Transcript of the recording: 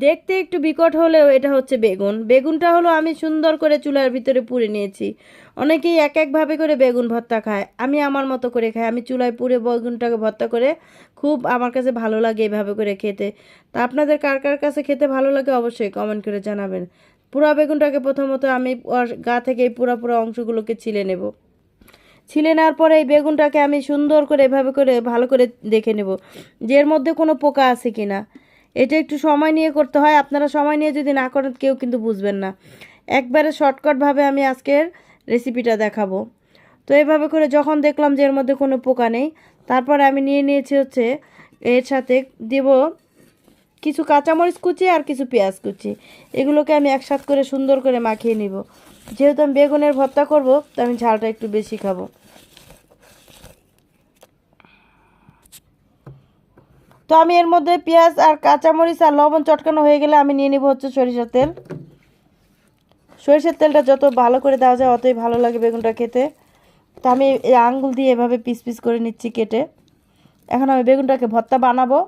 দেখতে একটু বিকট হলেও এটা হচ্ছে বেগুন। বেগুনটা হলো আমি সুন্দর করে চুলার ভিতরে পুড়ে নিয়েছি। অনেকেই এক একভাবে করে বেগুন ভর্তা খায়, আমি আমার মতো করে খাই। আমি চুলায় পুড়ে বেগুনটাকে ভর্তা করে খুব আমার কাছে ভালো লাগে এভাবে করে খেতে। তা আপনাদের কার কার কাছে খেতে ভালো লাগে অবশ্যই কমেন্ট করে জানাবেন। পুরা বেগুনটাকে প্রথমত আমি ওর গা থেকে এই পুরা পুরা অংশগুলোকে ছিলে নেব। ছিলে নেওয়ার পরে এই বেগুনটাকে আমি সুন্দর করে এভাবে করে ভালো করে দেখে নেব যে এর মধ্যে কোনো পোকা আছে কি না। এটা একটু সময় নিয়ে করতে হয়, আপনারা সময় নিয়ে যদি না করেন কেউ কিন্তু বুঝবেন না। একবারে শর্টকাটভাবে আমি আজকের রেসিপিটা দেখাবো। তো এইভাবে করে যখন দেখলাম যে এর মধ্যে কোনো পোকা নেই, তারপরে আমি নিয়ে নিয়েছি হচ্ছে এর সাথে দেব কিছু কাঁচামরিচ কুচি আর কিছু পেঁয়াজ কুচি। এগুলোকে আমি একসাথে করে সুন্দর করে মাখিয়ে নিব। যেহেতু আমি বেগুনের ভর্তা করব, তো আমি ঝালটা একটু বেশি খাবো। তো আমি এর মধ্যে পেঁয়াজ আর কাঁচামরিচ আর লবণ চটকানো হয়ে গেলে আমি নিয়ে নিব হচ্ছে সরিষার তেল। সরিষার তেলটা যত ভালো করে দেওয়া যায় অতই ভালো লাগে বেগুনটা খেতে। তো আমি এই আঙ্গুল দিয়ে এভাবে পিস পিস করে নিচ্ছি কেটে। এখন আমি বেগুনটাকে ভর্তা বানাবো।